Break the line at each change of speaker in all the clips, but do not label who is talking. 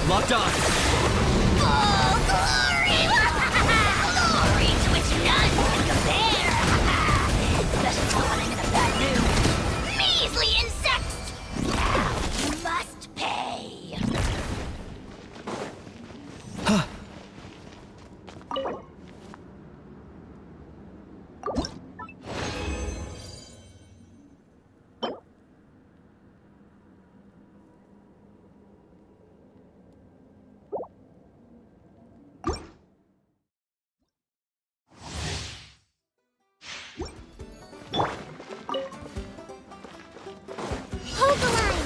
Locked on!
Full glory! Glory to which none can compare! Especially not when I'm in a bad mood. Measly insects! Now you must pay!
Huh.
Hold the line!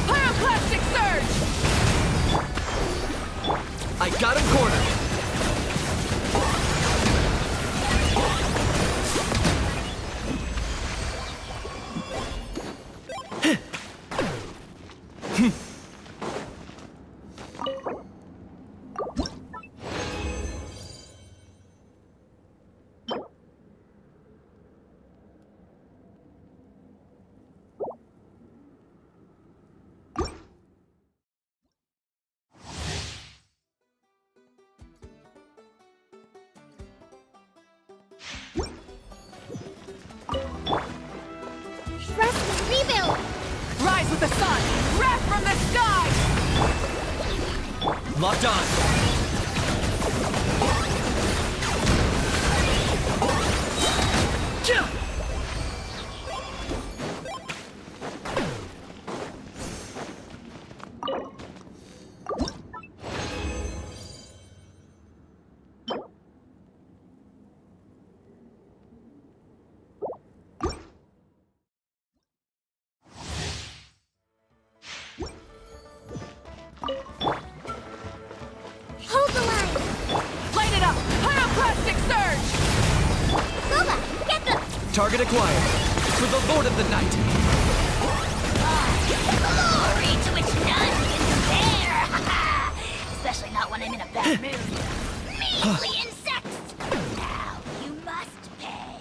Pyroclastic surge!
I got him cornered!
Trust me, rebuild!
Rise with the sun! Wrath from the sky!
Locked on! Kill!
Hold the line!
Light it up! Pyroclastic surge!
Boba, get them!
Target acquired. For the Lord of the Night.
Glory to which none can compare! Especially not when I'm in a bad mood. Measly insects! Now you must pay!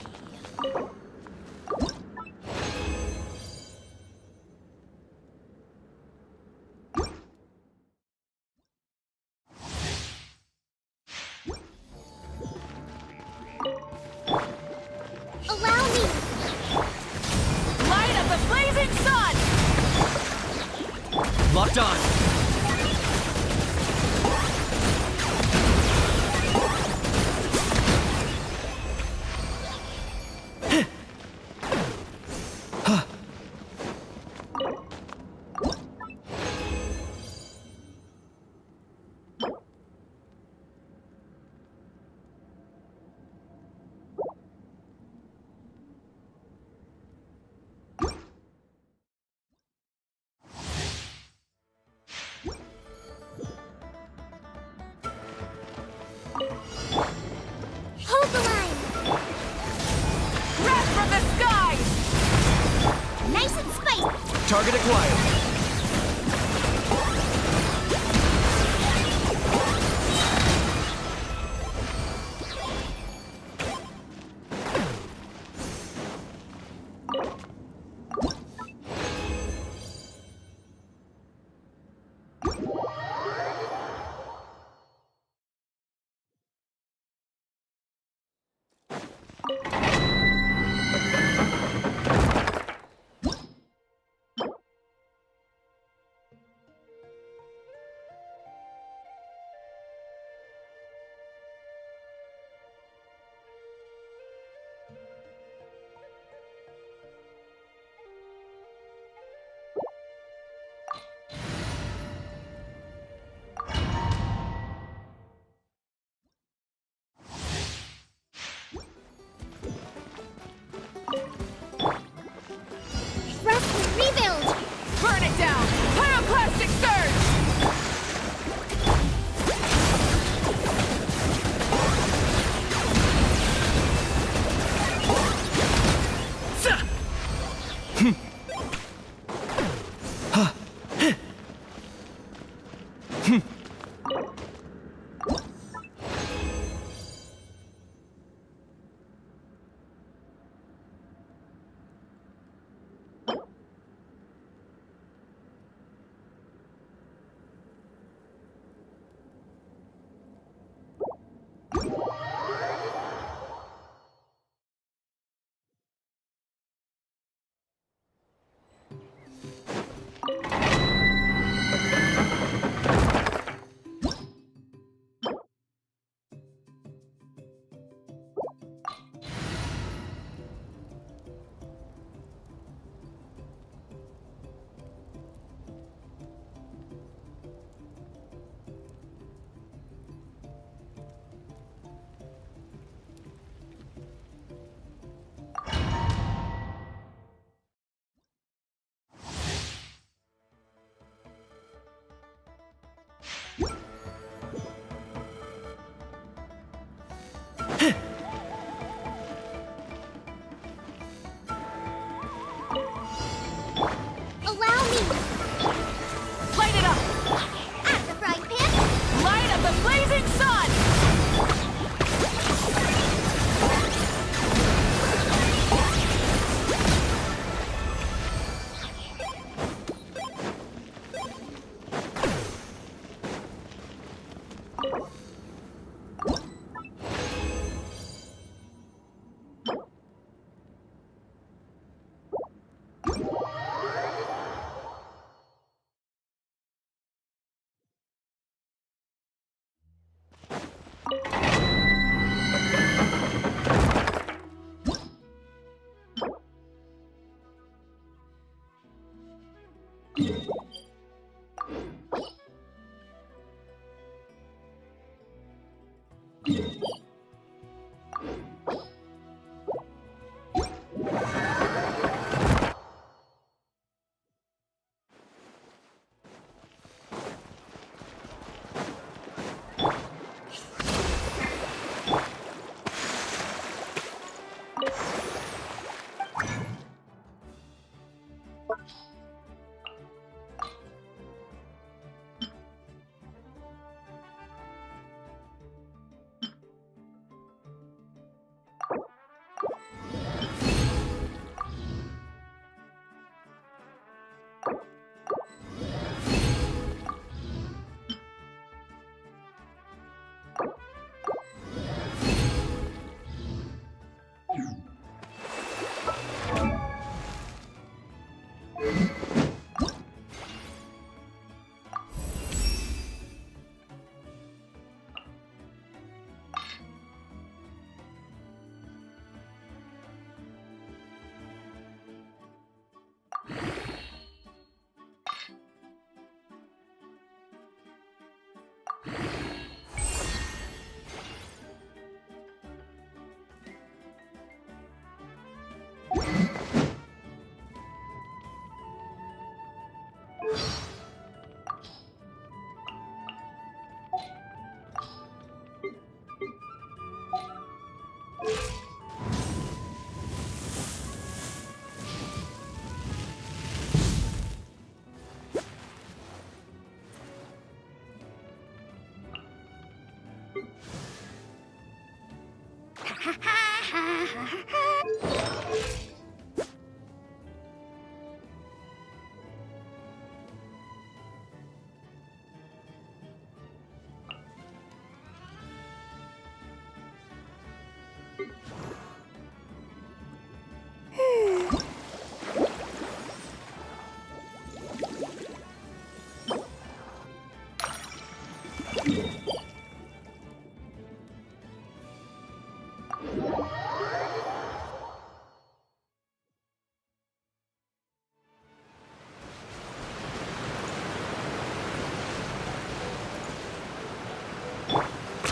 Allow me!
Light of the blazing sun!
Locked on!
Hold the line!
Wrath from the sky!
Nice and spicy!
Target acquired.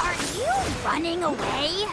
Are you running away?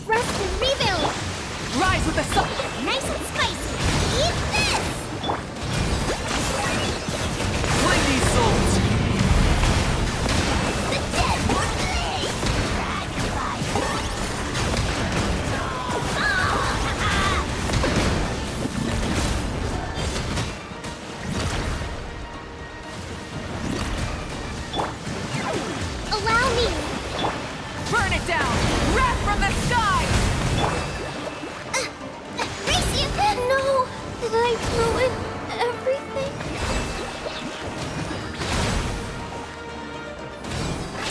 Rest and rebuild!
Rise with the sun!
Nice and spicy! Eat this!
Bring these souls!
The dead will blaze! Dragon fire! Allow me!
Burn it down! Wrath from the sky!
Racian! No! Did I ruin everything?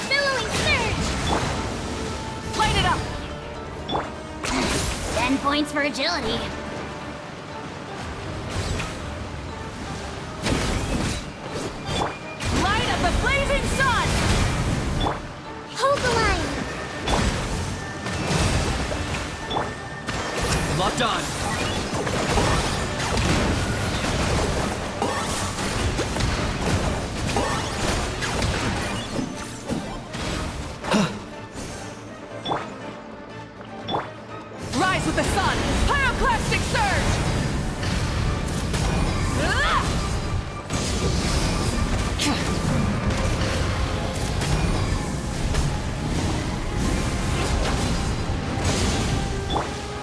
Billowing surge!
Light it up!
10 points for agility.
Light of the blazing sun!
Hold the line!
Locked on!
Rise with the sun! Pyroclastic surge! Ah!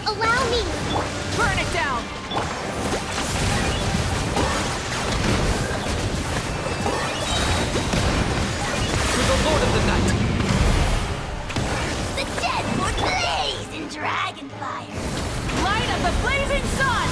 Allow me!
Burn it down!
To the Lord of the Night!
The dead will blaze in dragon fire!
Light of the blazing sun!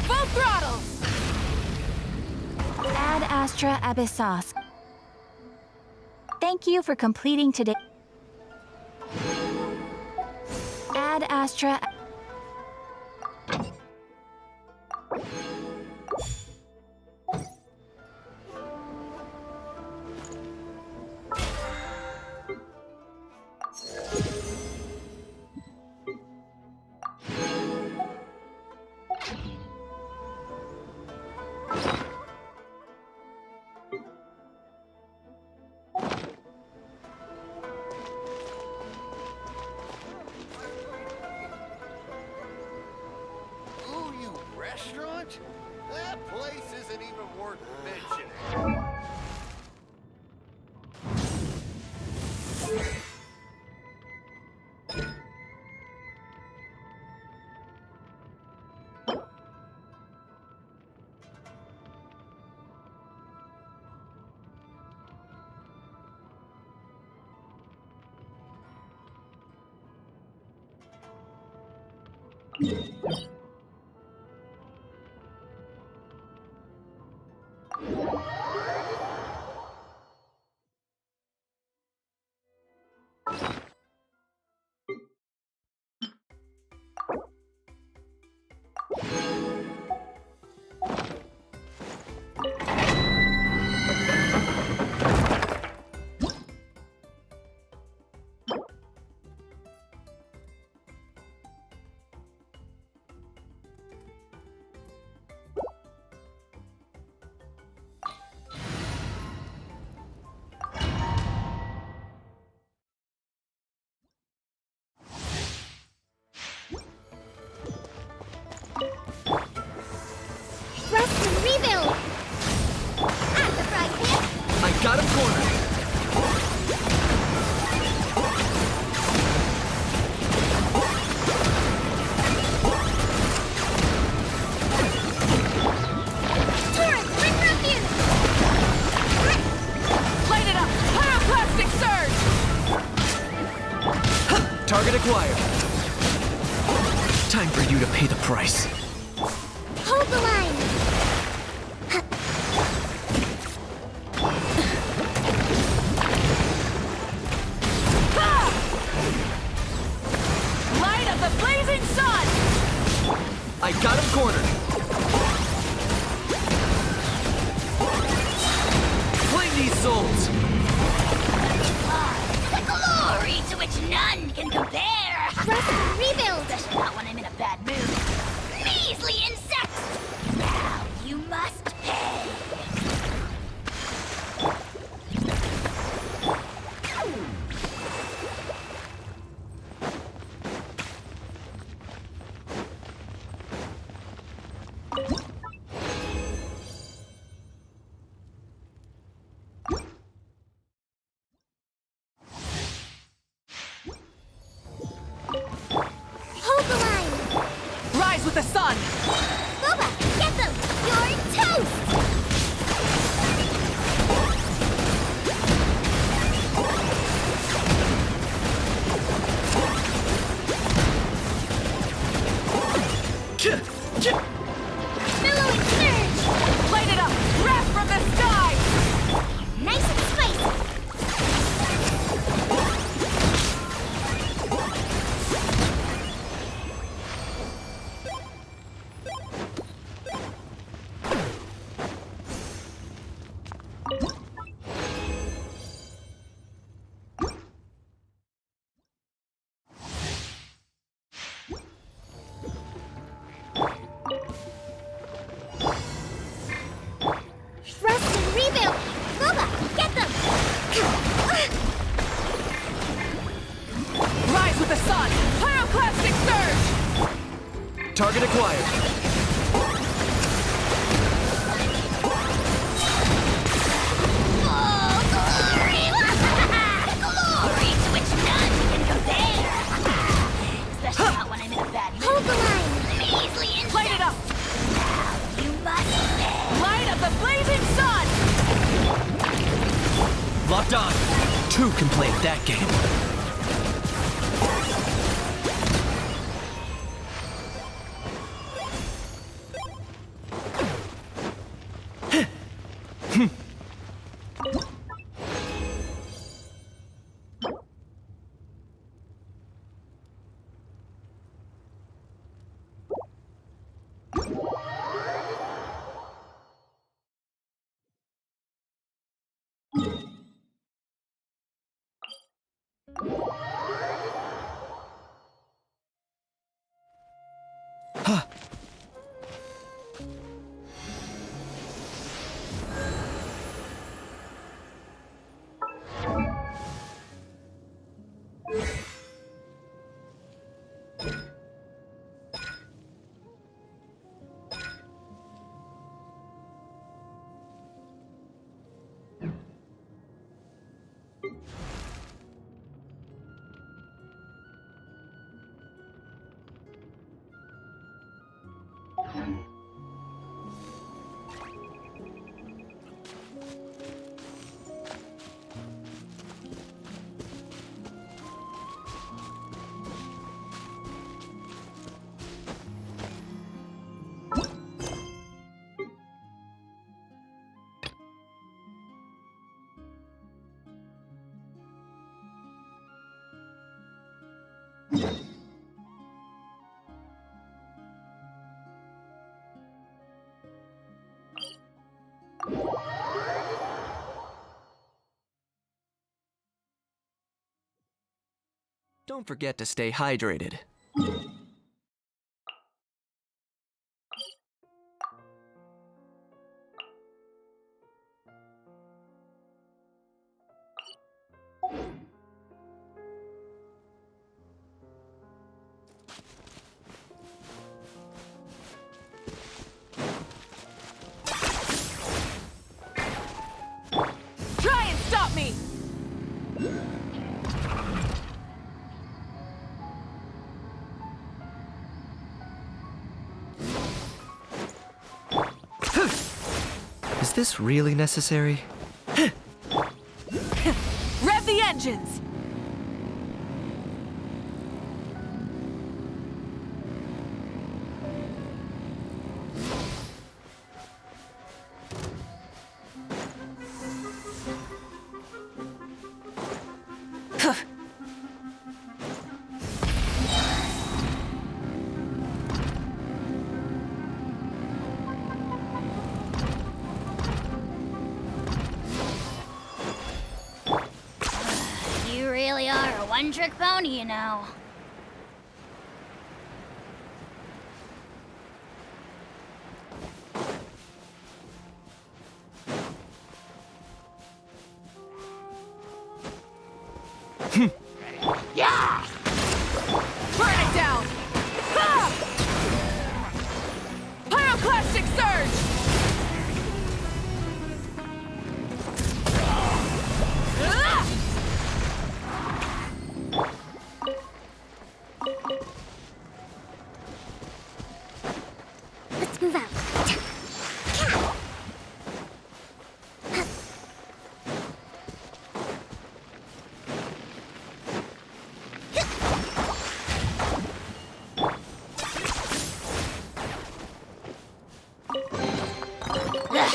Full throttle!
Ad Astra Abyssos. Thank you for completing today. Ad Astra.
What? That place isn't even worth mentioning.
Rest and rebuild! At the fry pan!
I got him cornered.
Turret, bring refuge!
Light it up! Pyroclastic surge!
Target acquired. Time for you to pay the price.
Hold the line!
Ah! Light of the blazing sun!
I got him cornered. Claim these souls.
The glory to which none can compare! Rest and rebuild! Especially not when I'm in a bad mood. Measly insects! Now you must pay! Hold the line!
Rise with the sun!
Boba, get them! You're toast! Billowing surge!
Light it up! Wrath from the sky!
Nice and spicy! Rest and rebuild! Boba, get them!
Rise with the sun! Pyroclastic surge!
Target acquired.
Oh, glory! Glory to which none can compare! Especially not when I'm in a bad mood. Hold the line! Measly insects!
Light it up!
Now you must pay!
Light of the blazing sun!
Locked on. Two can play that game. Don't forget to stay hydrated.
Try and stop me!
Is this really necessary?
Rev the engines!
You really are a one-trick pony, you know. Yeah!
Burn it down! Ha! Pyroclastic surge! Ah!
Let's move out. Ugh,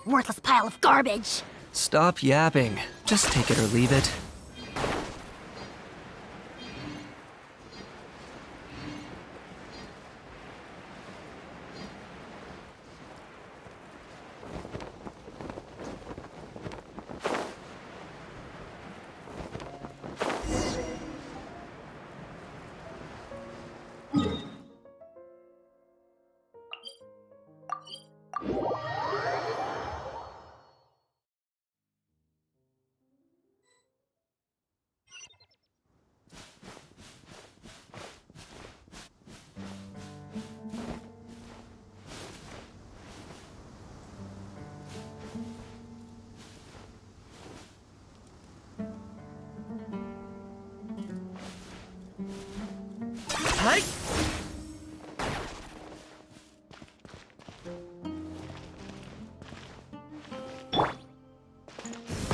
worthless pile of garbage.
Stop yapping. Just take it or leave it. Hi!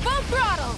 Full throttle!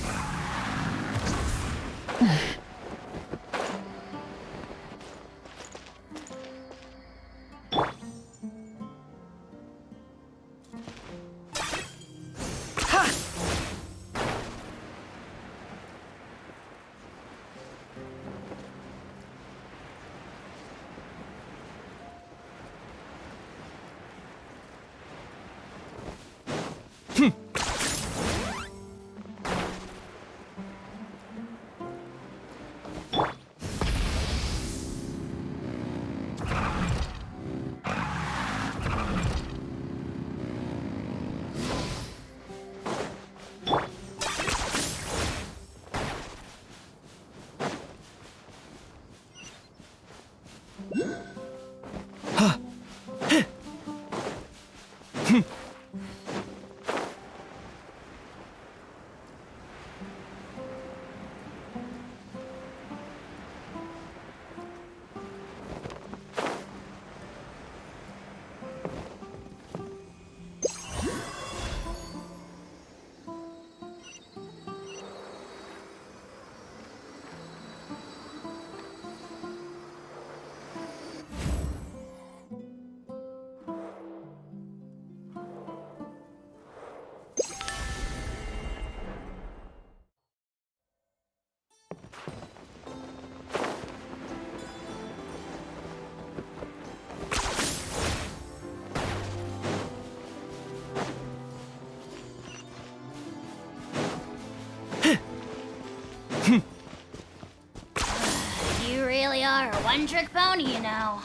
are a one-trick pony, you know.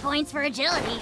Points for agility.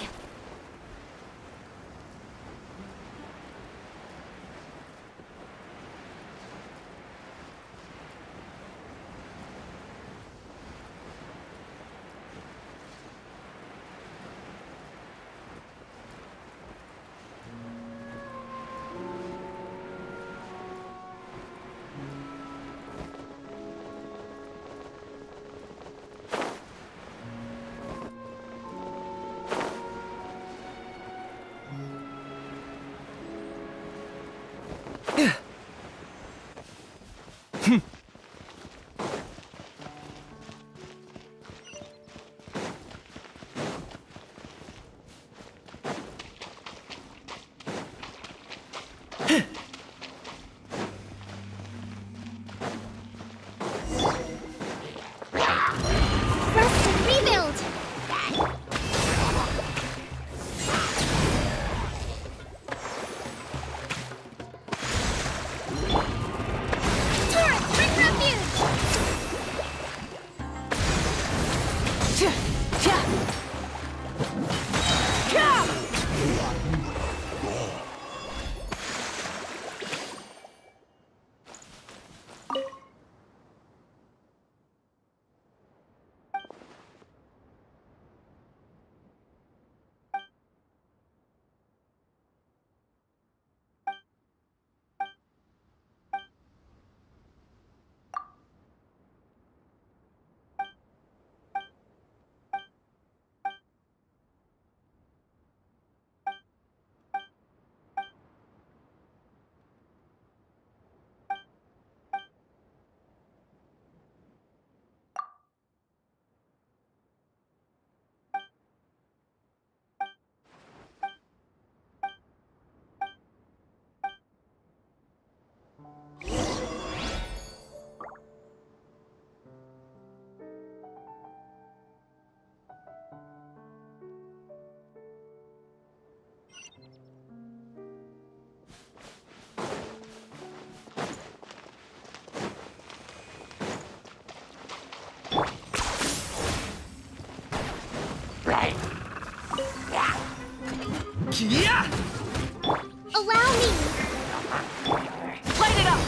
Yeah!
Allow me!
Light it up!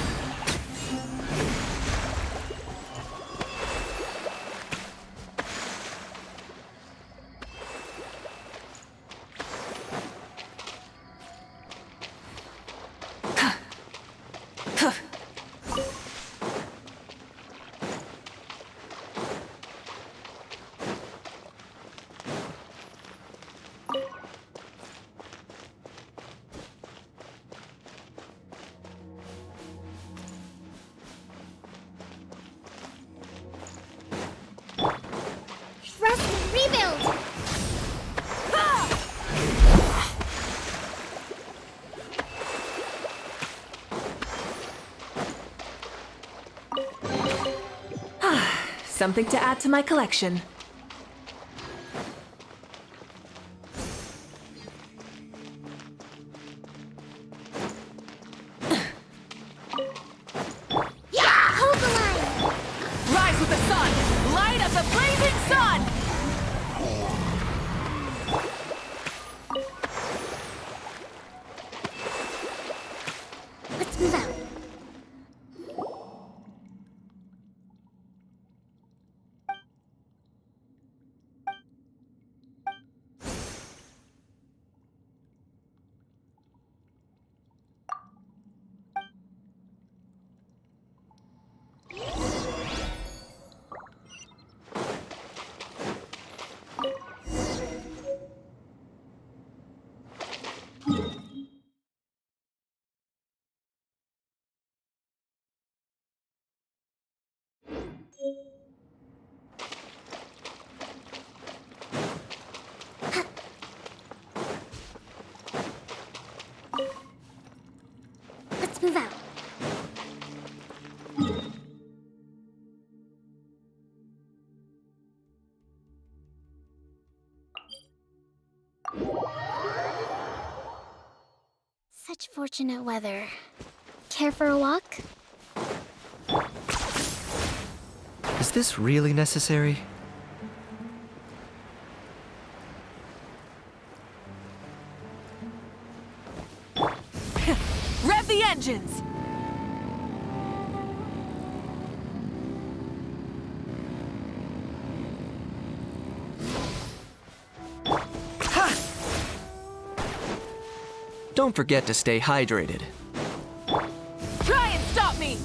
Rebuild!
Something to add to my collection.
Unfortunate weather. Care for a walk?
Is this really necessary?
Rev the engines!
Don't forget to stay hydrated.
Try and stop me!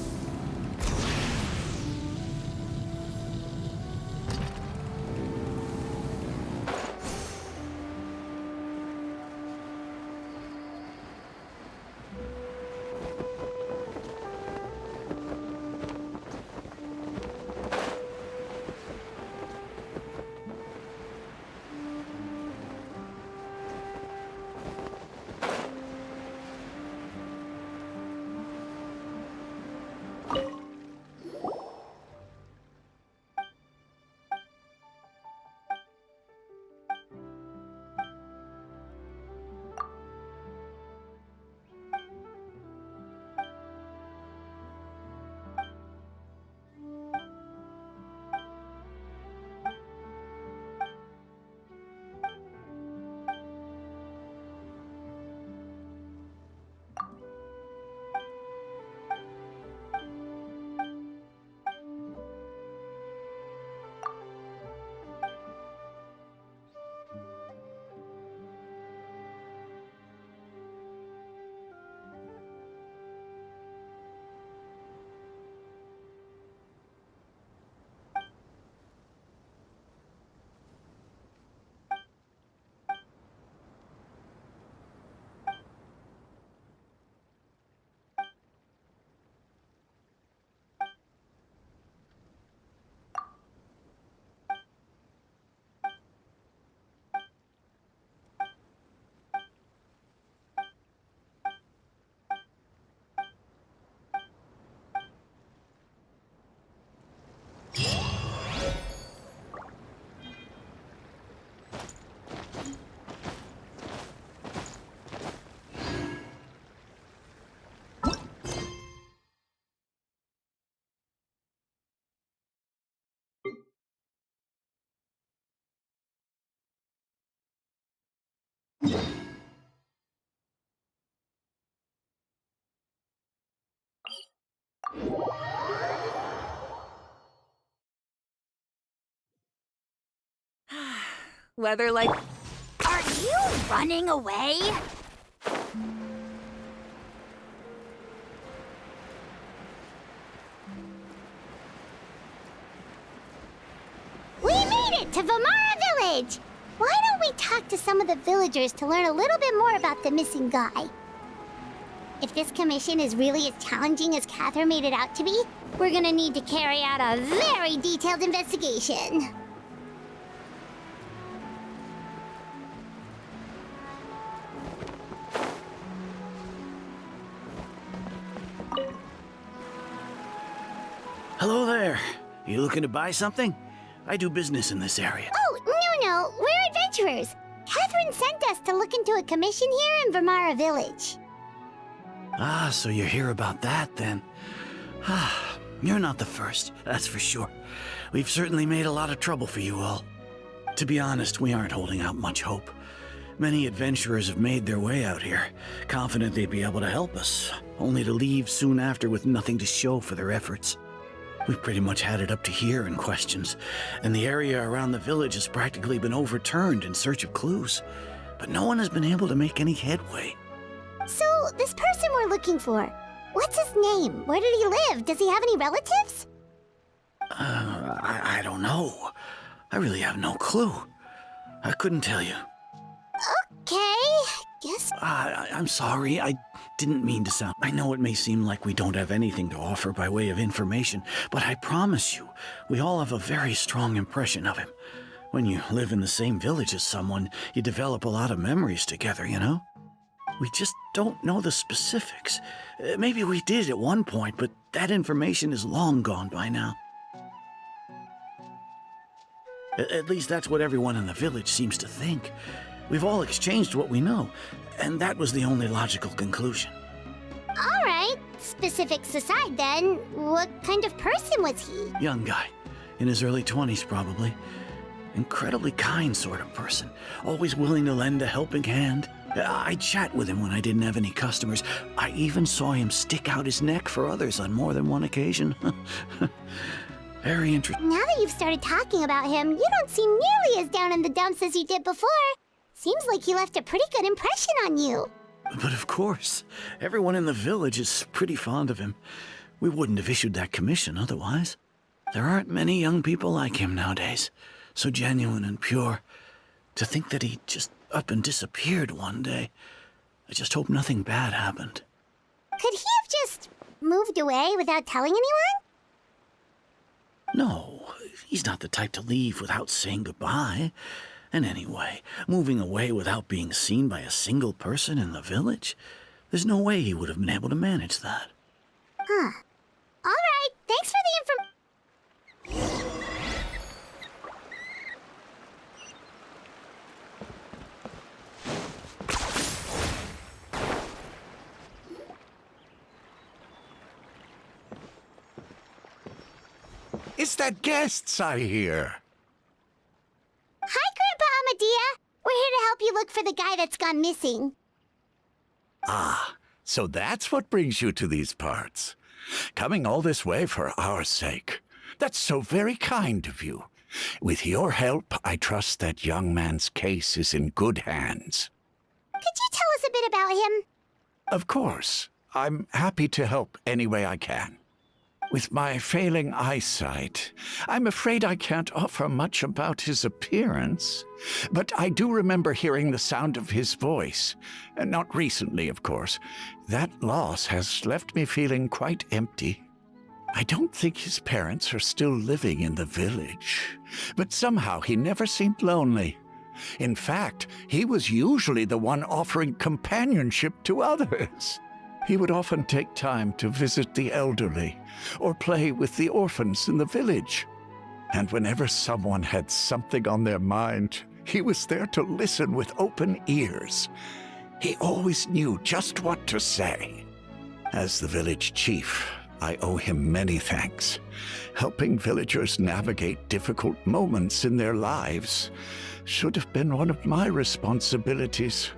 Weather like...
Are you running away? We made it to Vamara Village! Why don't we talk to some of the villagers to learn a little bit more about the missing guy? If this commission is really as challenging as Catherine made it out to be, we're gonna need to carry out a very detailed investigation.
Hello there. You looking to buy something? I do business in this area.
Oh, no, we're adventurers. Catherine sent us to look into a commission here in Vamara Village.
Ah, so you hear about that then? Ah, you're not the first, that's for sure. We've certainly made a lot of trouble for you all. To be honest, we aren't holding out much hope. Many adventurers have made their way out here, confident they'd be able to help us, only to leave soon after with nothing to show for their efforts. We've pretty much had it up to here in questions, and the area around the village has practically been overturned in search of clues. But no one has been able to make any headway.
So, this person we're looking for, what's his name? Where did he live? Does he have any relatives?
I don't know. I really have no clue. I couldn't tell you.
Okay, guess...
I'm sorry, I didn't mean to sound... I know it may seem like we don't have anything to offer by way of information, but I promise you, we all have a very strong impression of him. When you live in the same village as someone, you develop a lot of memories together, you know? We just don't know the specifics. Maybe we did at one point, but that information is long gone by now. At least that's what everyone in the village seems to think. We've all exchanged what we know, and that was the only logical conclusion.
specifics aside then, what kind of person was he?
Young guy. In his early 20s, probably. Incredibly kind sort of person. Always willing to lend a helping hand. I'd chat with him when I didn't have any customers. I even saw him stick out his neck for others on more than one occasion. Very interesting.
Now that you've started talking about him, you don't seem nearly as down in the dumps as you did before. Seems like he left a pretty good impression on you.
But of course, everyone in the village is pretty fond of him. We wouldn't have issued that commission otherwise. There aren't many young people like him nowadays. So genuine and pure. To think that he just up and disappeared one day. I just hope nothing bad happened.
Could he have just moved away without telling anyone?
No, he's not the type to leave without saying goodbye. And anyway, moving away without being seen by a single person in the village? There's no way he would have been able to manage that.
Huh. All right, thanks for the information.
It's that guests I hear.
Hi, Grandpa Amadea. We're here to help you look for the guy that's gone missing.
Ah, so that's what brings you to these parts. Coming all this way for our sake. That's so very kind of you. With your help, I trust that young man's case is in good hands.
Could you tell us a bit about him?
Of course. I'm happy to help any way I can. With my failing eyesight, I'm afraid I can't offer much about his appearance. But I do remember hearing the sound of his voice. Not recently, of course. That loss has left me feeling quite empty. I don't think his parents are still living in the village. But somehow he never seemed lonely. In fact, he was usually the one offering companionship to others. He would often take time to visit the elderly or play with the orphans in the village. And whenever someone had something on their mind, he was there to listen with open ears. He always knew just what to say. As the village chief, I owe him many thanks. Helping villagers navigate difficult moments in their lives should have been one of my responsibilities.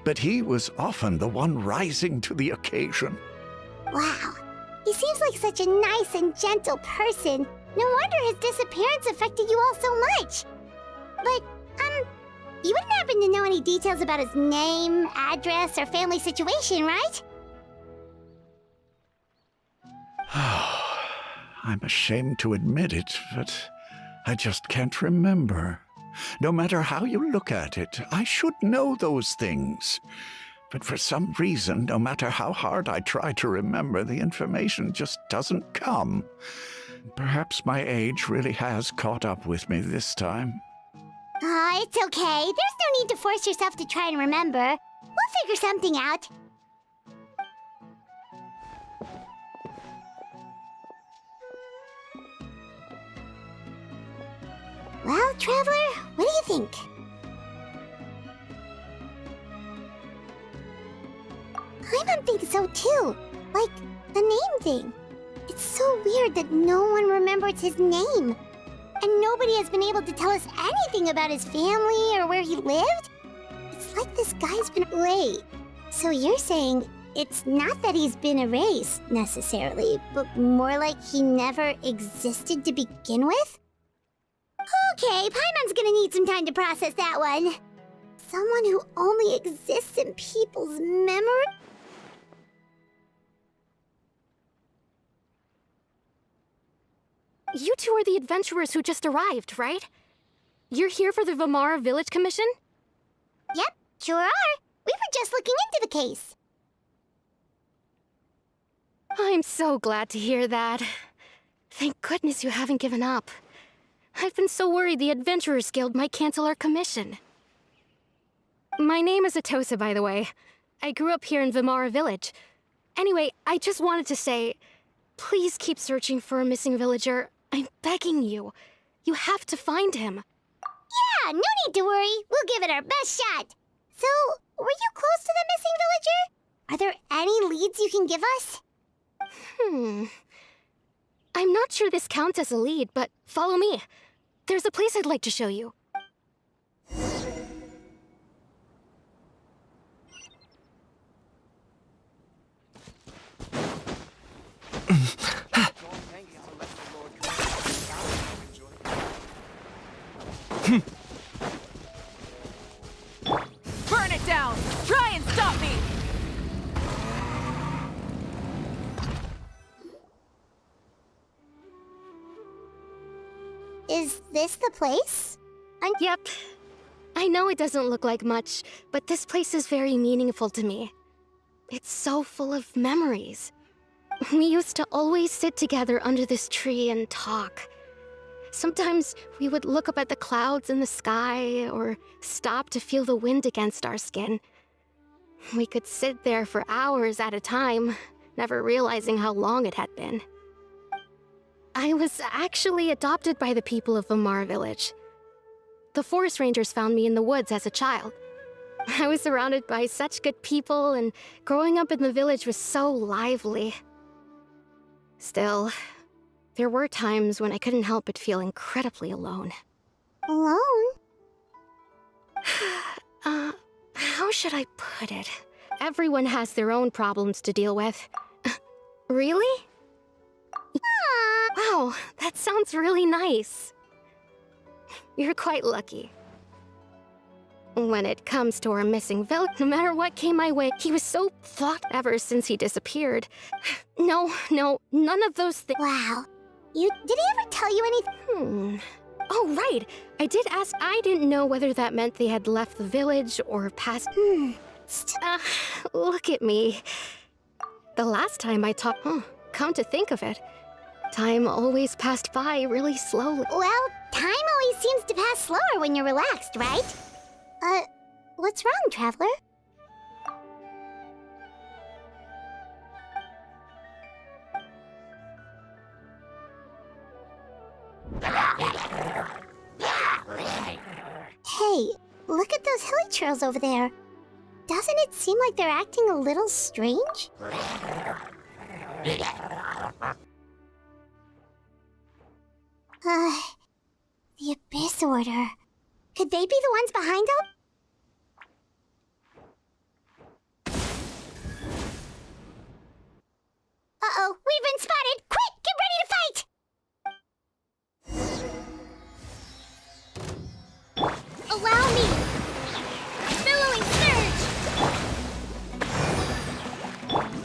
But he was often the one rising to the occasion.
Wow. He seems like such a nice and gentle person. No wonder his disappearance affected you all so much. But, you wouldn't happen to know any details about his name, address, or family situation, right?
I'm ashamed to admit it, but I just can't remember. No matter how you look at it, I should know those things. But for some reason, no matter how hard I try to remember, the information just doesn't come. Perhaps my age really has caught up with me this time.
It's okay. There's no need to force yourself to try and remember. We'll figure something out. Well, Traveler, what do you think? I think so too. Like, the name thing. It's so weird that no one remembers his name. And nobody has been able to tell us anything about his family or where he lived. It's like this guy's been... Wait, so you're saying it's not that he's been erased, necessarily, but more like he never existed to begin with? Okay, Paimon's gonna need some time to process that one. Someone who only exists in people's memory?
You two are the adventurers who just arrived, right? You're here for the Vamara Village Commission?
Yep, sure are. We were just looking into the case.
I'm so glad to hear that. Thank goodness you haven't given up. I've been so worried the Adventurers Guild might cancel our commission. My name is Atosa, by the way. I grew up here in Vamara Village. Anyway, I just wanted to say, please keep searching for a missing villager. I'm begging you. You have to find him.
Yeah, no need to worry. We'll give it our best shot. So, were you close to the missing villager? Are there any leads you can give us?
I'm not sure this counts as a lead, but follow me. There's a place I'd like to show you.
Burn it down! Try and stop me!
Is this the place?
Yep. I know it doesn't look like much, but this place is very meaningful to me. It's so full of memories. We used to always sit together under this tree and talk. Sometimes we would look up at the clouds in the sky or stop to feel the wind against our skin. We could sit there for hours at a time, never realizing how long it had been. I was actually adopted by the people of Vamara Village. The forest rangers found me in the woods as a child. I was surrounded by such good people, and growing up in the village was so lively. Still, there were times when I couldn't help but feel incredibly alone.
Alone?
How should I put it? Everyone has their own problems to deal with. Really? Wow, that sounds really nice. You're quite lucky. When it comes to our missing village, no matter what came my way, he was so thought ever since he disappeared. No, none of those things.
Wow. Did he ever tell you anything?
Oh, right. I did ask. I didn't know whether that meant they had left the village or passed. Look at me. The last time I talked, come to think of it, time always passed by really slowly.
Well, time always seems to pass slower when you're relaxed, right? What's wrong, Traveler? Hey, look at those hilly trails over there. Doesn't it seem like they're acting a little strange? The Abyss Order. Could they be the ones behind all? Uh-oh, we've been spotted! Quick, get ready to fight! Allow me! Billowing surge!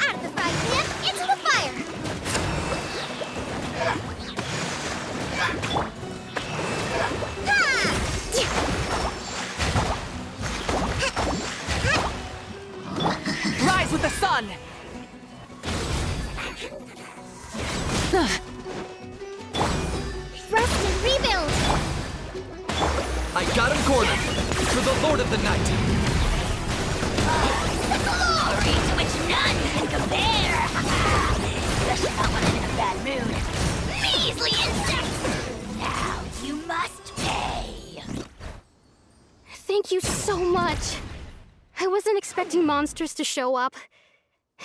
Out of the frying pan, into the fire!
Rise with the sun!
Rest and rebuild!
I got him cornered! For the Lord of the Night!
The glory to which none can compare! Especially not when I'm in a bad mood. Measly insects! Now you must pay!
Thank you so much. I wasn't expecting monsters to show up.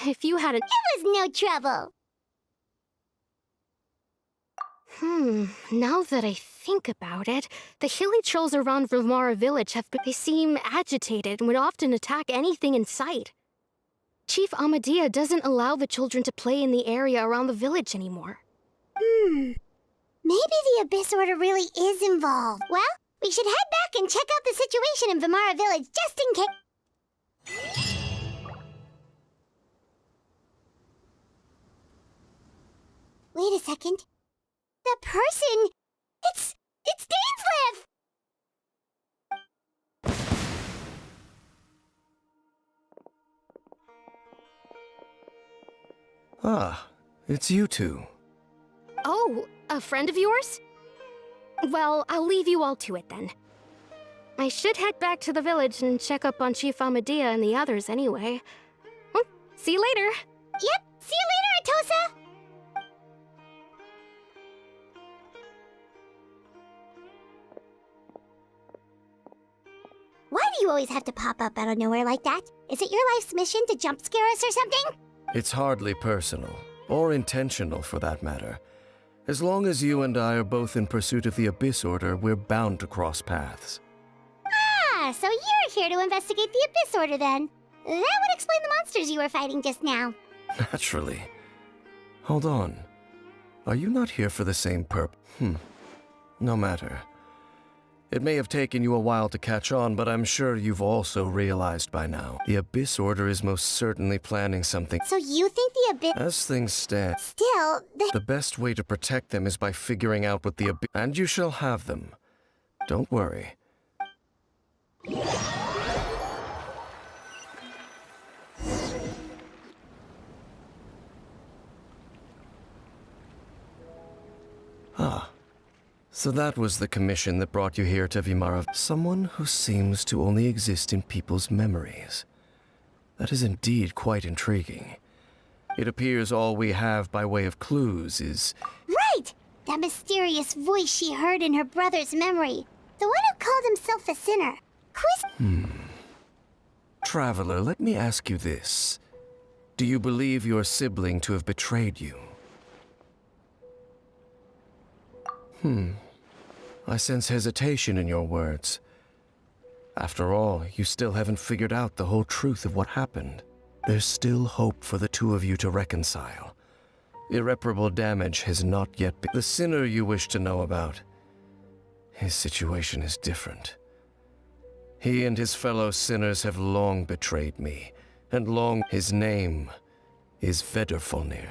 If you hadn't...
It was no trouble!
Now that I think about it, the hilly trolls around Vamara Village they seem agitated and would often attack anything in sight. Chief Amadea doesn't allow the children to play in the area around the village anymore.
Maybe the Abyss Order really is involved. Well, we should head back and check out the situation in Vamara Village just in case... Wait a second. The person... It's Dainslev!
Ah, it's you two.
Oh, a friend of yours? Well, I'll leave you all to it then. I should head back to the village and check up on Chief Amadea and the others anyway. See you later.
Yep, see you later, Atosa! Why do you always have to pop up out of nowhere like that? Is it your life's mission to jump scare us or something?
It's hardly personal. Or intentional, for that matter. As long as you and I are both in pursuit of the Abyss Order, we're bound to cross paths.
Ah, so you're here to investigate the Abyss Order then. That would explain the monsters you were fighting just now.
Naturally. Hold on. Are you not here for the same No matter. It may have taken you a while to catch on, but I'm sure you've also realized by now. The Abyss Order is most certainly planning something.
So you think the Abyss...
As things stand,
Still,
the best way to protect them is by figuring out what the Abyss... And you shall have them. Don't worry. Ah. So that was the commission that brought you here to Vimara. Someone who seems to only exist in people's memories. That is indeed quite intriguing. It appears all we have by way of clues is...
Right! That mysterious voice she heard in her brother's memory. The one who called himself a sinner.
Traveler, let me ask you this. Do you believe your sibling to have betrayed you? I sense hesitation in your words. After all, you still haven't figured out the whole truth of what happened. There's still hope for the two of you to reconcile. Irreparable damage has not yet been... The sinner you wish to know about, his situation is different. He and his fellow sinners have long betrayed me, and long... His name is Vedrfolnir,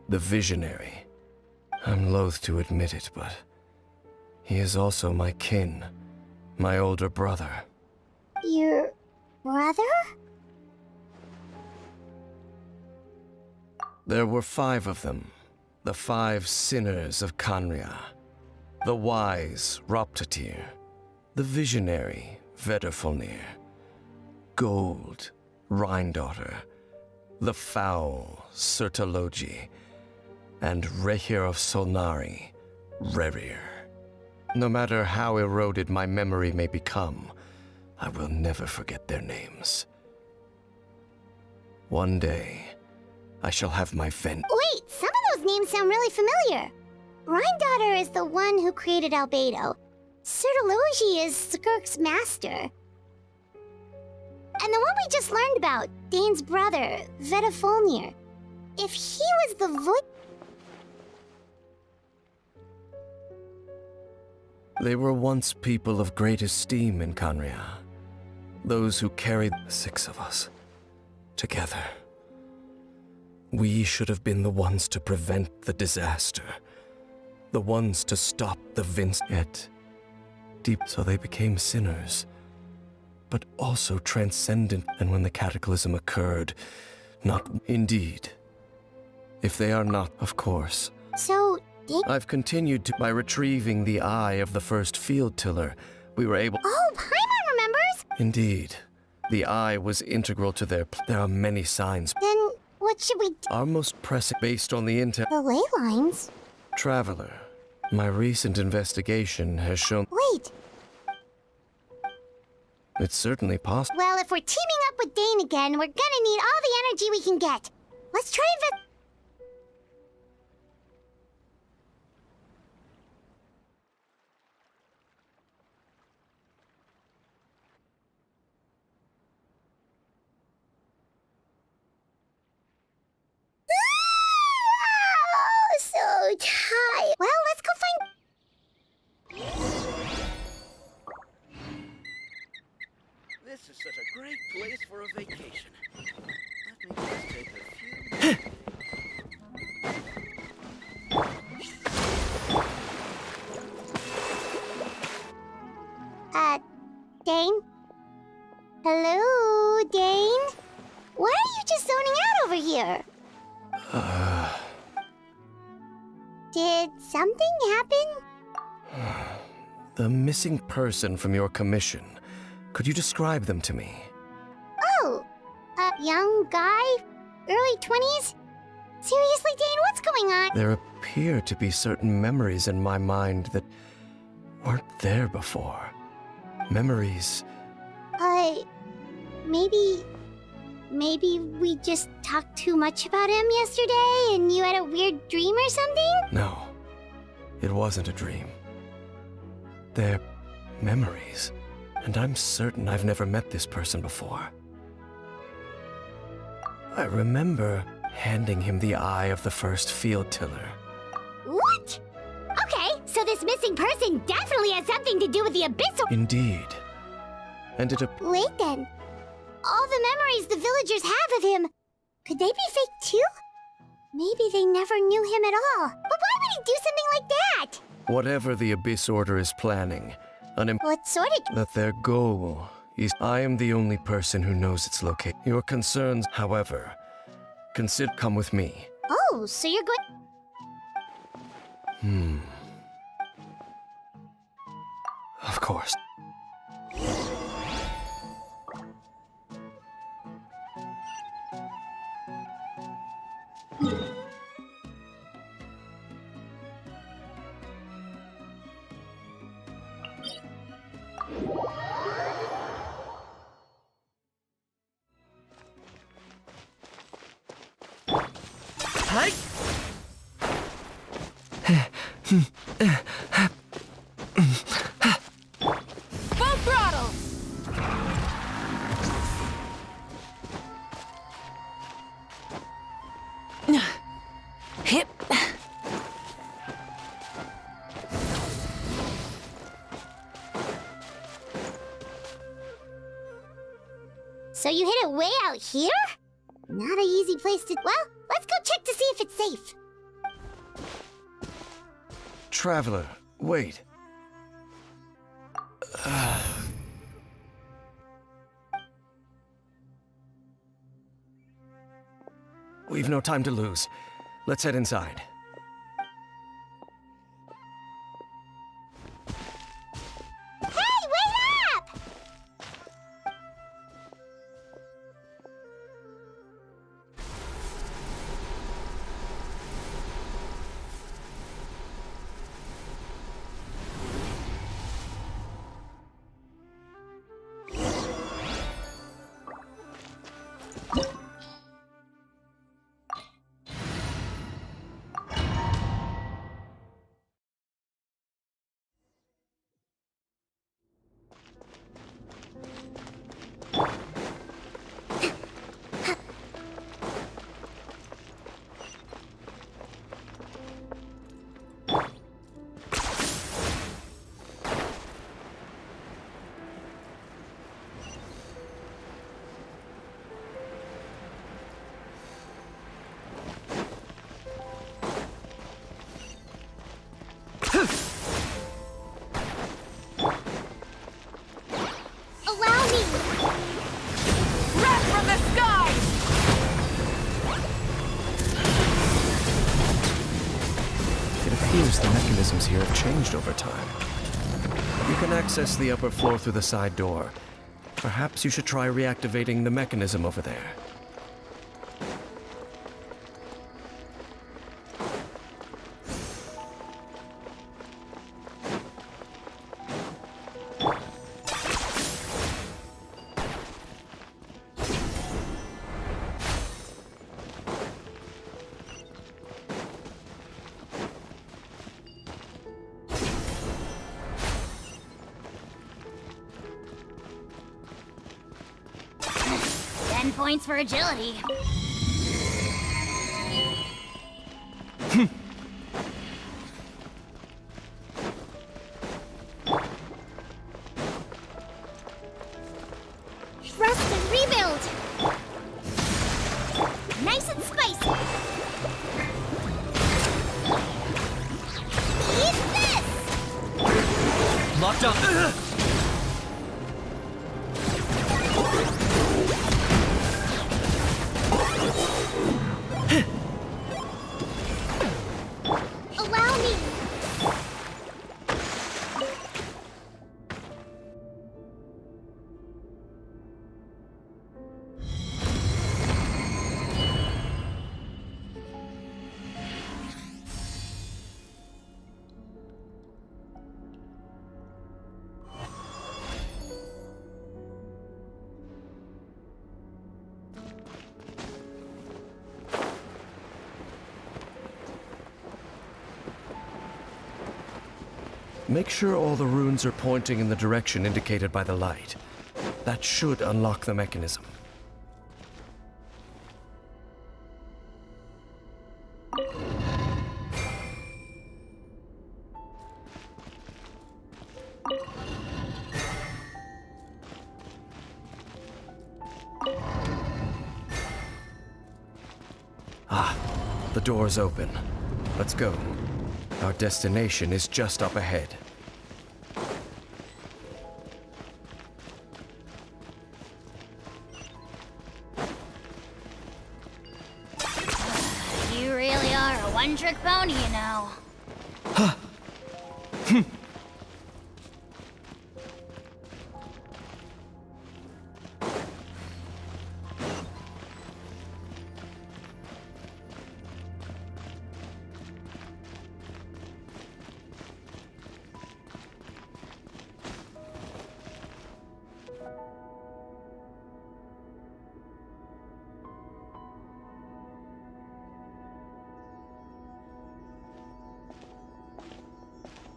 the Visionary. I'm loath to admit it, but he is also my kin, my older brother.
Your brother?
There were 5 of them, the 5 sinners of Khaenri'ah. The wise, Roptatyr. The visionary, Vedrfolnir. Gold, Rhine-daughter. The foul, Sertologi. And Rehir of Solnari, Rerir. No matter how eroded my memory may become, I will never forget their names. One day, I shall have my
Wait, some of those names sound really familiar. Rhine-daughter is the one who created Albedo. Sertologi is Skirk's master. And the one we just learned about, Dane's brother, Vedrfolnir. If he was the voice...
They were once people of great esteem in Khaenri'ah. Those who carried 6 of us together. We should have been the ones to prevent the disaster. The ones to stop the Yet deep, so they became sinners. But also transcendent, and when the cataclysm occurred, not indeed. If they are not, of course.
So...
I've continued by retrieving the eye of the first field tiller. We were able...
Oh, Paimon remembers?
Indeed. The eye was integral to their... There are many signs.
Then what should we do?
Our most pressing, based on the intel...
The ley lines?
Traveler, my recent investigation has shown...
Wait.
It's certainly possible.
Well, if we're teaming up with Dane again, we're gonna need all the energy we can get. Let's try and... So tired. Well, let's go find...
This is such a great place for a vacation. Let me just take a few...
Dane? Hello, Dane? Why are you just zoning out over here? Did something happen?
The missing person from your commission. Could you describe them to me?
Oh, a young guy? Early 20s? Seriously, Dane, what's going on?
There appear to be certain memories in my mind that weren't there
maybe we just talked too much about him yesterday and you had a weird dream or something?
No, it wasn't a dream. They're memories, and I'm certain I've never met this person before. I remember handing him the eye of the first field tiller.
What? Okay, so this missing person definitely has something to do with the Abyssal.
Indeed. And it
Wait then. All the memories the villagers have of him, could they be fake too? Maybe they never knew him at all. But why would he do something like that?
whatever the Abyss Order is planning,
What sort of...
that their goal is... I am the only person who knows its location. Your concerns, however, come with me.
Oh, so you're going...
Of course.
Hi!
Full throttle! Hip.
So you hit it way out here? Not an easy place to... Well, let's go check to see if it's safe.
Traveler, wait. We've no time to lose. Let's head inside.
Hey, wait up! Allow me!
Wrath from the sky!
It appears the mechanisms here have changed over time. You can access the upper floor through the side door. Perhaps you should try reactivating the mechanism over there.
Points for agility. Rust and rebuild. Nice and spicy. Eat this!
Locked up!
Allow me!
Make sure all the runes are pointing in the direction indicated by the light. That should unlock the mechanism. Ah, the door's open. Let's go. Our destination is just up ahead.
You really are a one-trick pony, you know.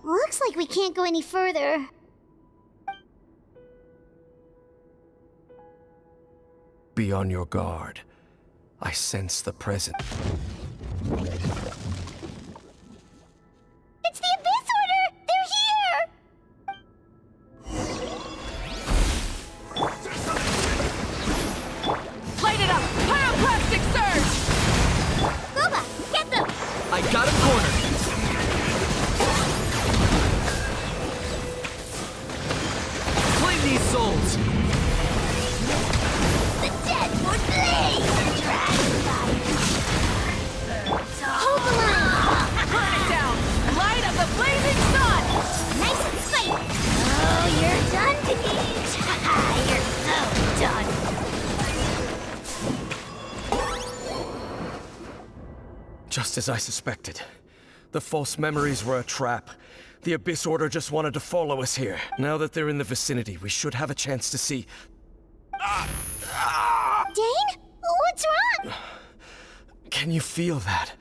Looks like we can't go any further.
Be on your guard. I sense the presence.
It's the Abyss Order! They're here!
Light it up! Pyroclastic surge!
Boba, get them!
I got him cornered. Claim these souls.
The dead would blaze!
Hold the line!
Burn it down! Light of the blazing sun!
Nice and spiky!
Oh, you're done, Pete! You're so done!
Just as I suspected. The false memories were a trap. The Abyss Order just wanted to follow us here. Now that they're in the vicinity, we should have a chance to see...
Dane? What's wrong?
Can you feel that?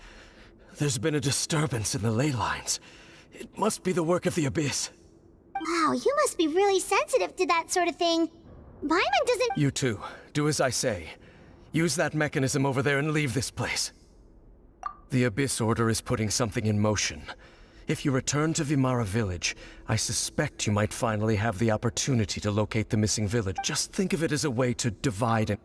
There's been a disturbance in the ley lines. It must be the work of the Abyss.
Wow, you must be really sensitive to that sort of thing. Paimon doesn't...
You too. Do as I say. Use that mechanism over there and leave this place. The Abyss Order is putting something in motion. If you return to Vimara Village, I suspect you might finally have the opportunity to locate the missing village. Just think of it as a way to divide and...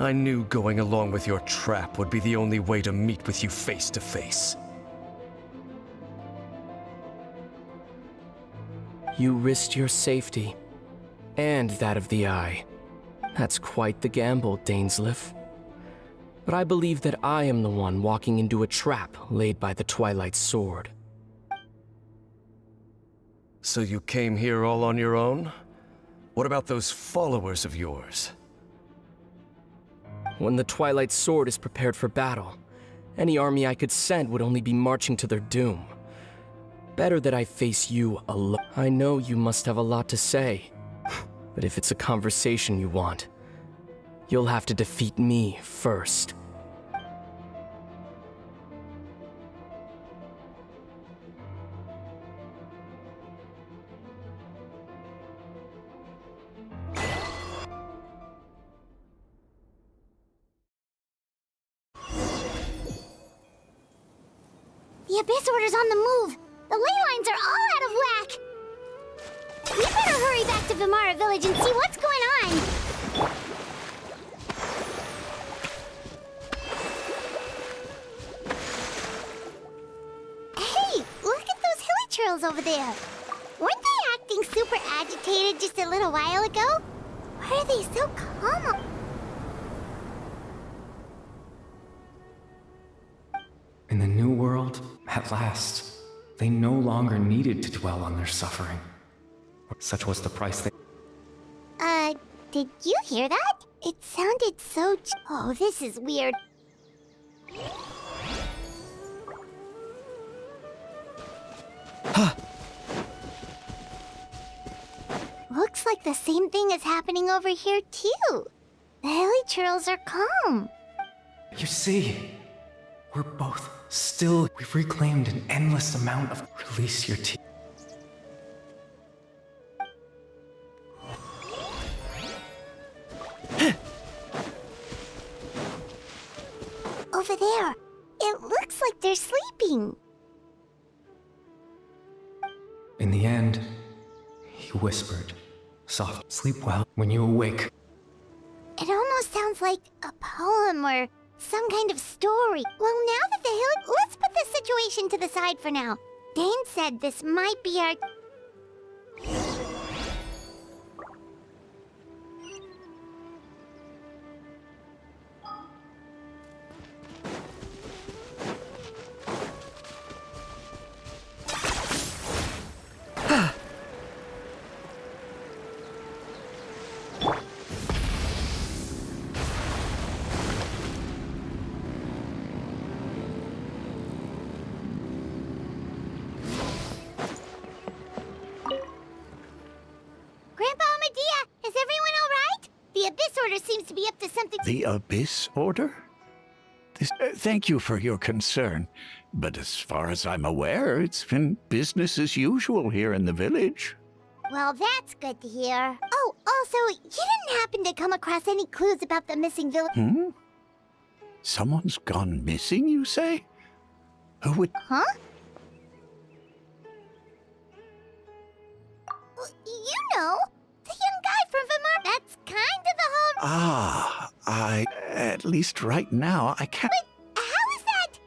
I knew going along with your trap would be the only way to meet with you face to face.
You risked your safety, and that of the Eye. That's quite the gamble, Dainsleif. But I believe that I am the one walking into a trap laid by the Twilight Sword.
So you came here all on your own? What about those followers of yours?
When the Twilight Sword is prepared for battle, any army I could send would only be marching to their doom. Better that I face you alone. I know you must have a lot to say, but if it's a conversation you want, you'll have to defeat me first.
The Abyss Order's on the move. The ley lines are all out of whack. We better hurry back to Vimara Village and see what's going on. Hey, look at those hilly churls over there. Weren't they acting super agitated just a little while ago? Why are they so calm?
In the new world, at last, they no longer needed to dwell on their suffering. Such was the price they...
Did you hear that? It sounded so... Oh, this is weird. Looks like the same thing is happening over here, too. The hilly churls are calm.
You see, we're both still... We've reclaimed an endless amount of... Release your tears.
Over there. It looks like they're sleeping.
In the end, he whispered, "Soft, sleep well when you awake."
It almost sounds like a poem or some kind of story. Well, now that the hill... Let's put this situation to the side for now. Dane said this might be our... Seems to be up to something.
The Abyss Order? Thank you for your concern, but as far as I'm aware, it's been business as usual here in the village.
Well, that's good to hear. Oh, also, you didn't happen to come across any clues about the missing village?
Someone's gone missing, you say? Who would...
Huh? You know, the young guy from Vermont. That's kind of the whole...
At least right now, I can't...
But how is that?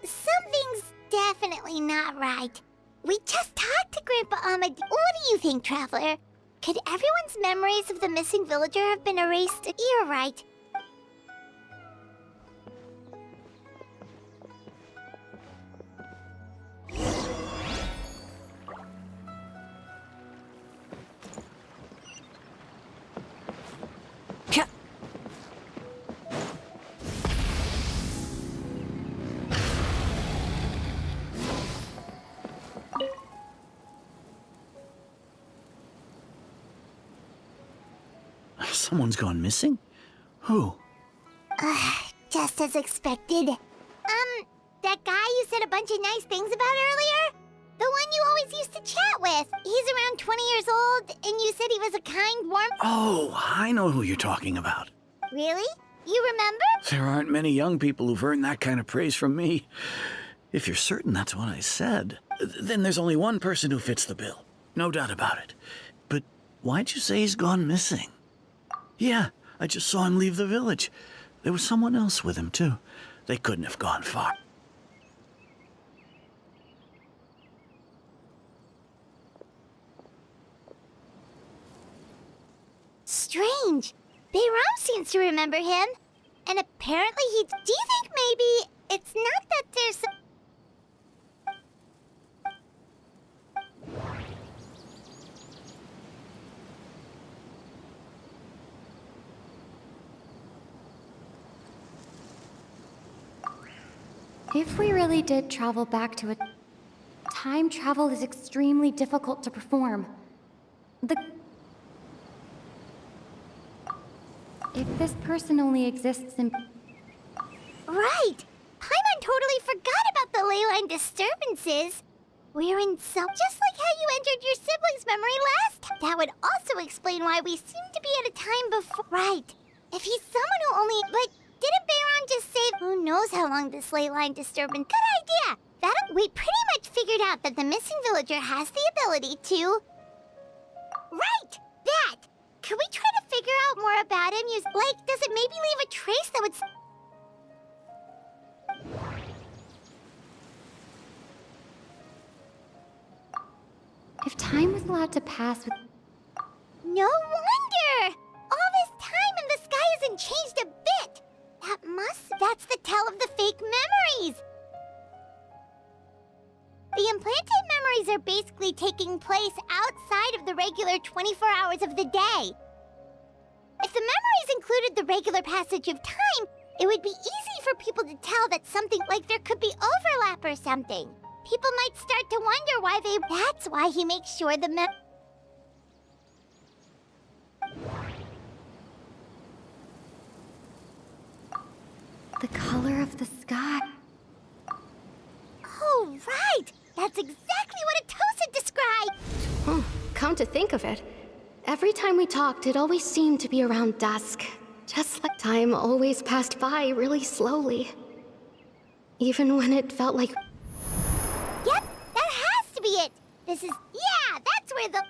Something's definitely not right. We just talked to Grandpa Ahmed. What do you think, Traveler? Could everyone's memories of the missing villager have been erased? You're right.
Someone's gone missing? Who?
Just as expected. That guy you said a bunch of nice things about earlier? The one you always used to chat with. He's around 20 years old, and you said he was a kind, warm...
Oh, I know who you're talking about.
Really? You remember?
There aren't many young people who've earned that kind of praise from me. If you're certain that's what I said, then there's only one person who fits the bill. No doubt about it. But why'd you say he's gone missing? Yeah, I just saw him leave the village. There was someone else with him, too. They couldn't have gone far.
Strange. Bayram seems to remember him. And apparently he... Do you think maybe it's not that there's...
If we really did travel back to it, time travel is extremely difficult to perform. If this person only exists in...
Right! Paimon totally forgot about the ley line disturbances. We're in some... Just like how you entered your sibling's memory last time. That would also explain why we seem to be at a time before... Right. If he's someone who only... But didn't Bayron just say who knows how long this ley line disturbance? Good idea! We pretty much figured out that the missing villager has the ability to... Right! That! Could we try to figure out more about him? Like, does it maybe leave a trace that would...
If time was allowed to pass with...
No wonder! All this time and the sky hasn't changed a bit! That's the tell of the fake memories! The implanted memories are basically taking place outside of the regular 24 hours of the day. If the memories included the regular passage of time, it would be easy for people to tell that something like there could be overlap or something. People might start to wonder why That's why he makes sure the
The color of the sky.
Oh, right! That's exactly what Atosa described!
Come to think of it, every time we talked, it always seemed to be around dusk. Just like time always passed by really slowly. Even when it felt like...
Yep, that has to be it! This is... Yeah, that's where the...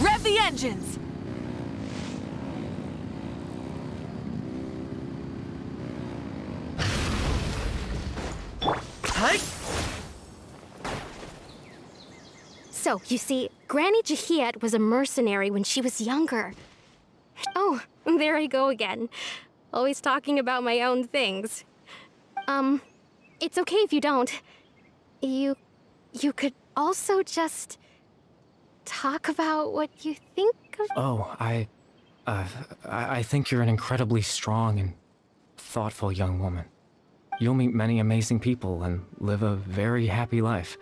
Rev the engines!
So, you see, Granny Jahiet was a mercenary when she was younger. Oh, there I go again. Always talking about my own things. It's okay if you don't. You could also just... talk about what you think of...
Oh, I think you're an incredibly strong and thoughtful young woman. You'll meet many amazing people and live a very happy life.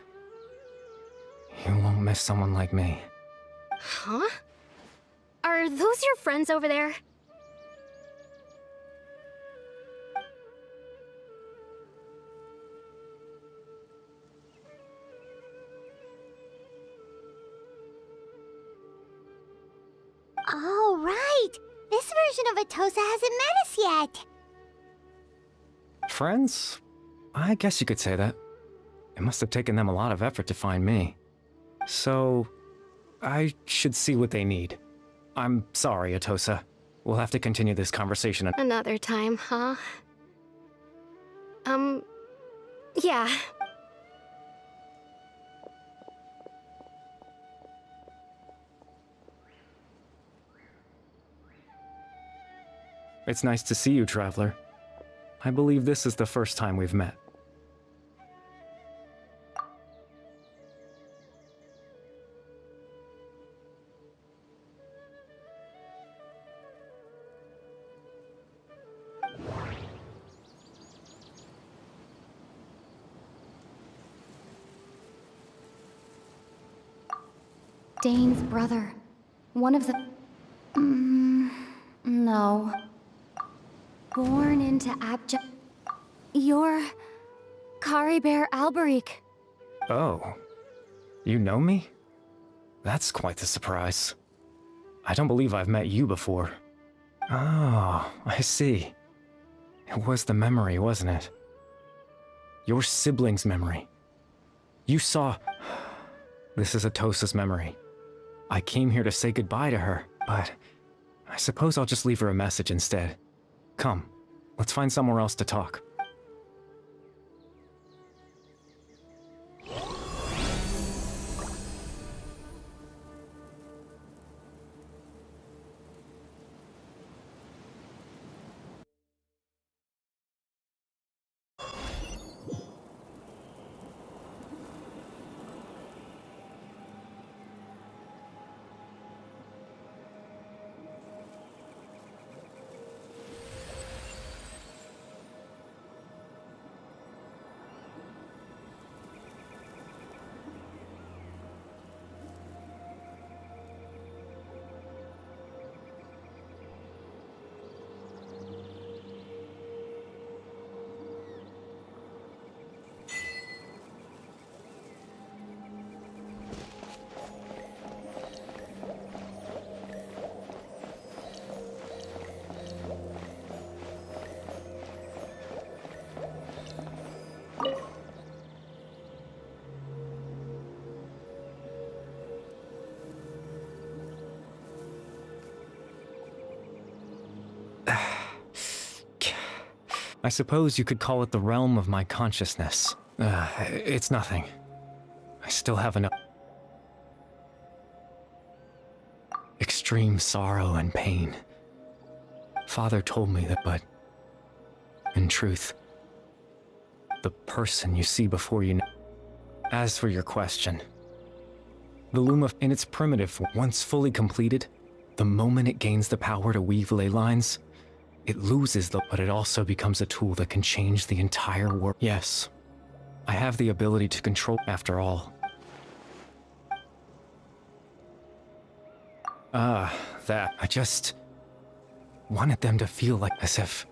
You won't miss someone like me.
Huh? Are those your friends over there?
Oh, right! This version of Atosa hasn't met us yet!
Friends? I guess you could say that. It must have taken them a lot of effort to find me. So, I should see what they need. I'm sorry, Atosa. We'll have to continue this conversation
Another time, huh? Yeah.
It's nice to see you, Traveler. I believe this is the first time we've met.
Dane's brother. One of the... no. Born into abject... You're... Caribert Alberic.
Oh. You know me? That's quite the surprise. I don't believe I've met you before. Oh, I see. It was the memory, wasn't it? Your sibling's memory. You saw... This is Atosa's memory. I came here to say goodbye to her, but I suppose I'll just leave her a message instead. Come, let's find somewhere else to talk. I suppose you could call it the realm of my consciousness. It's nothing. I still have enough extreme sorrow and pain. Father told me that, but in truth, the person you see before you. As for your question, the Luma, in its primitive form, once fully completed, the moment it gains the power to weave ley lines, it loses but it also becomes a tool that can change the entire world. Yes, I have the ability to control, after all. That. I just wanted them to feel like as if...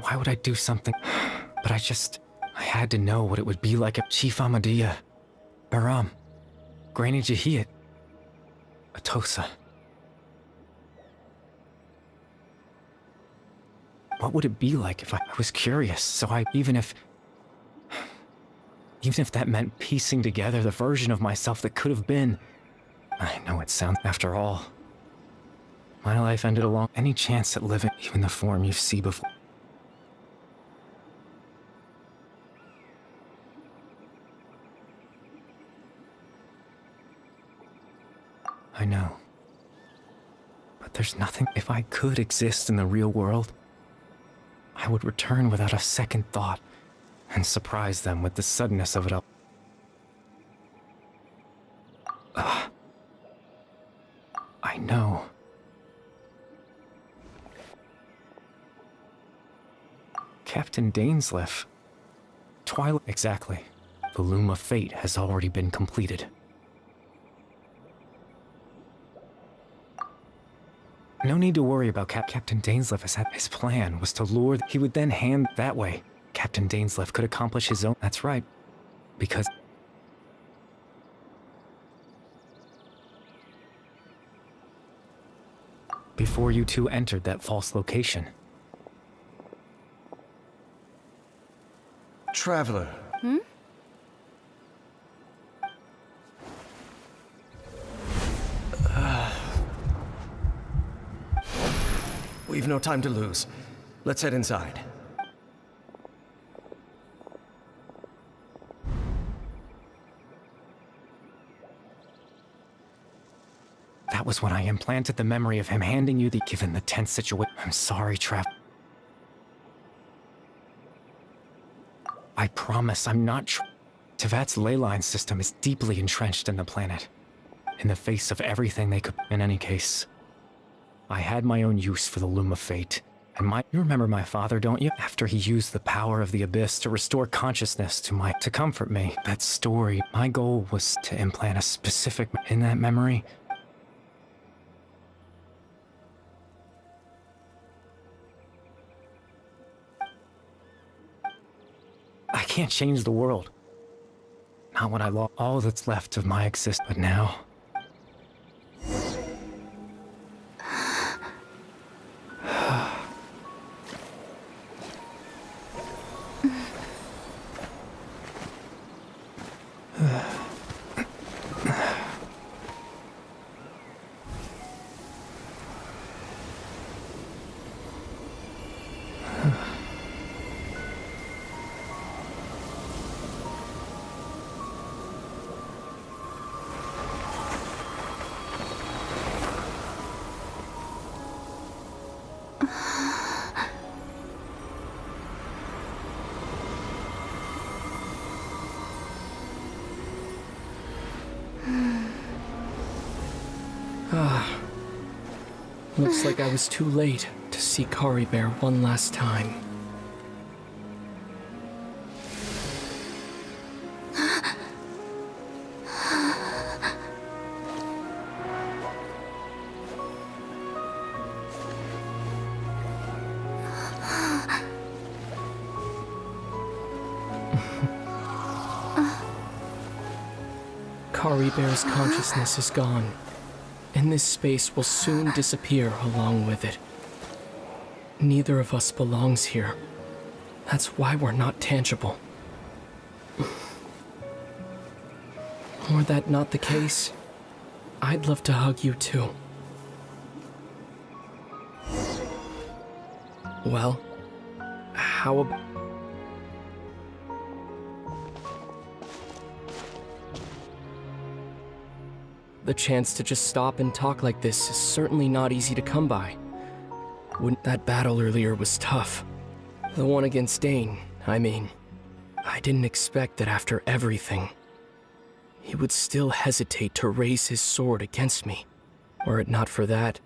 Why would I do something? But I had to know what it would be like if Chief Ahmadiyya, Baram, Granny Jahiyat, Atosa. What would it be like if I was curious, so even if that meant piecing together the version of myself that could have been. I know it sounds, after all, my life ended along any chance at living, even the form you see before. I know. But there's nothing. If I could exist in the real world, I would return without a second thought and surprise them with the suddenness of it all. I know. Captain Dainsleif. Twilight. Exactly. The Loom of Fate has already been completed. No need to worry about Captain Dainsleif. His plan was to lure. He would then hand that way. Captain Dainsleif could accomplish his own. That's right. Because before you two entered that false location.
Traveler. We've no time to lose. Let's head inside.
That was when I implanted the memory of him handing you given the tense situation. I'm sorry, Trev. I promise I'm not Tevat's ley line system is deeply entrenched in the planet. In the face of everything they could. In any case, I had my own use for the Loom of Fate. And you remember my father, don't you? After he used the power of the Abyss to restore consciousness to comfort me. That story, my goal was to implant a specific in that memory. I can't change the world. Not when I lost all that's left of my existence. But now...
Looks like I was too late to see Kari Bear one last time. Kari Bear's consciousness is gone, and this space will soon disappear along with it. Neither of us belongs here. That's why we're not tangible. Were that not the case, I'd love to hug you too. Well, how about... The chance to just stop and talk like this is certainly not easy to come by. That battle earlier was tough. The one against Dane, I mean. I didn't expect that after everything, he would still hesitate to raise his sword against me. Were it not for that,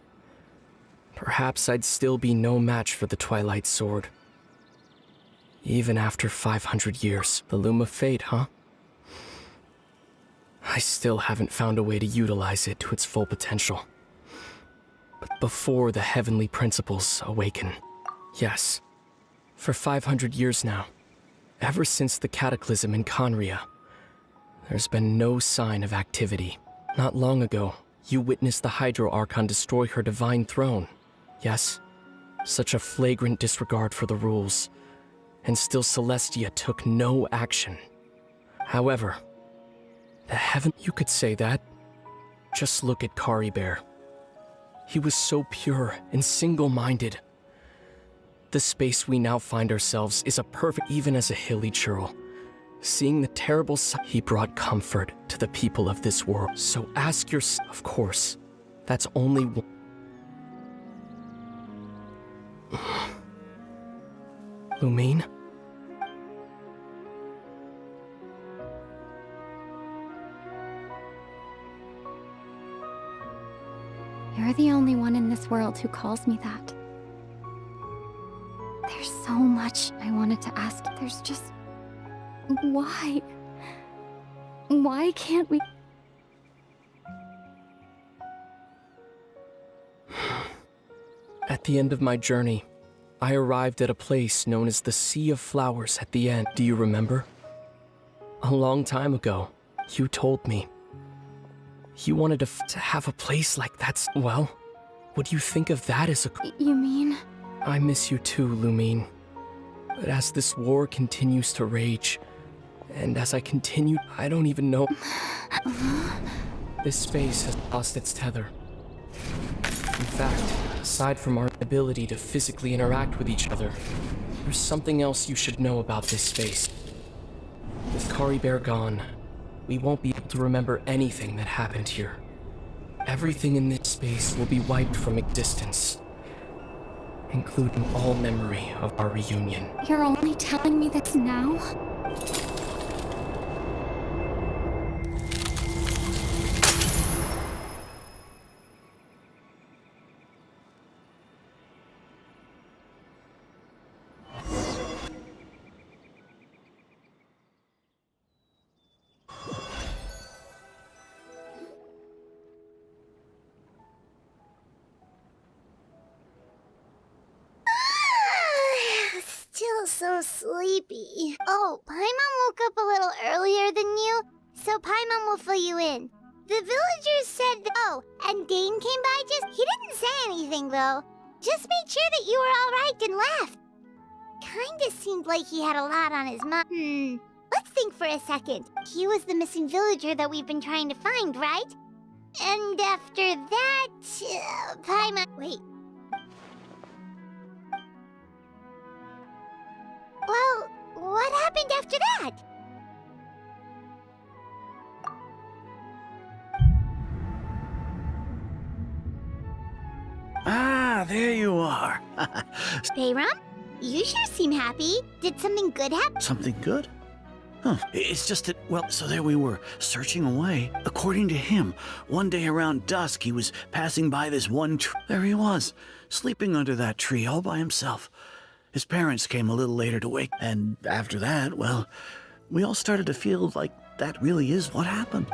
perhaps I'd still be no match for the Twilight Sword. Even after 500 years. The Loom of Fate, huh? I still haven't found a way to utilize it to its full potential. But before the heavenly principles awaken. Yes, for 500 years now, ever since the cataclysm in Conria, there's been no sign of activity. Not long ago, you witnessed the Hydro Archon destroy her divine throne. Yes, such a flagrant disregard for the rules, and still Celestia took no action. However, the heaven... You could say that. Just look at Kari Bear. He was so pure and single-minded. The space we now find ourselves is a perfect... Even as a hilly churl, seeing the terrible sight, he brought comfort to the people of this world. So ask yourself... Of course, that's only one... Lumine?
You're the only one in this world who calls me that. There's so much I wanted to ask. There's just... Why? Why can't we...
At the end of my journey, I arrived at a place known as the Sea of Flowers at the end. Do you remember? A long time ago, you told me. You wanted to have a place like that. Well, would you think of that as a...
You mean?
I miss you too, Lumine. But as this war continues to rage, and as I continue, I don't even know... This space has lost its tether. In fact, aside from our ability to physically interact with each other, there's something else you should know about this space. With Kari Bear gone, we won't be able to remember anything that happened here. Everything in this space will be wiped from existence, including all memory of our reunion.
You're only telling me this now?
Still so sleepy. Oh, Paimon woke up a little earlier than you, so Paimon will fill you in. The villagers said, oh, and Dane came by just... He didn't say anything, though. Just made sure that you were alright and left. Kinda seemed like he had a lot on his mind. Let's think for a second. He was the missing villager that we've been trying to find, right? And after that, Paimon... Wait. Well, what happened after that?
Ah, there you are.
Bayram? You sure seem happy. Did something good happen?
Something good? Huh. It's just that, well, so there we were, searching away. According to him, one day around dusk, he was passing by this one tree. There he was, sleeping under that tree all by himself. His parents came a little later to wake, and after that, well, we all started to feel like that really is what happened.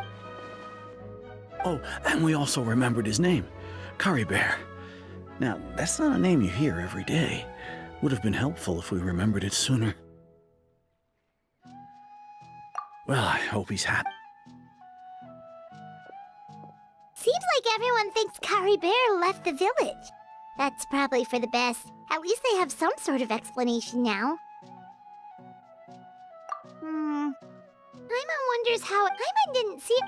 Oh, and we also remembered his name, Kari Bear. Now, that's not a name you hear every day. Would have been helpful if we remembered it sooner. Well, I hope he's happy.
Seems like everyone thinks Kari Bear left the village. That's probably for the best. At least they have some sort of explanation now. Paimon wonders how... Paimon didn't see...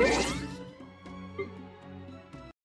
You're